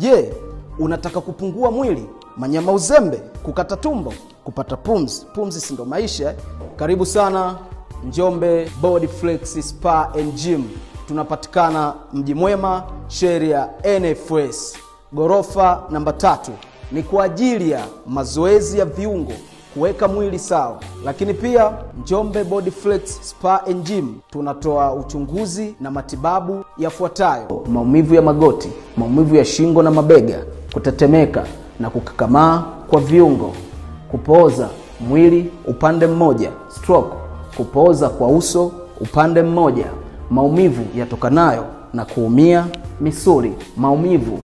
Je, unataka kupungua mwili, manyama uzembe, kukata tumbo, kupata pumzi? Pumzi si ndo maisha. Karibu sana Njombe Body Flex Spa and Gym. Tunapatikana Mji Mwema, sheria NFS, gorofa namba 3. Ni kwa ajili ya mazoezi ya viungo, kuweka mwili sawa. Lakini pia Njombe Body Flex Spa and Gym tunatoa uchunguzi na matibabu yafuatayo: maumivu ya magoti, maumivu ya shingo na mabega, kutetemeka na kukakamaa kwa viungo, kupooza mwili upande mmoja, stroke, kupooza kwa uso upande mmoja, maumivu yatokanayo na kuumia misuli, maumivu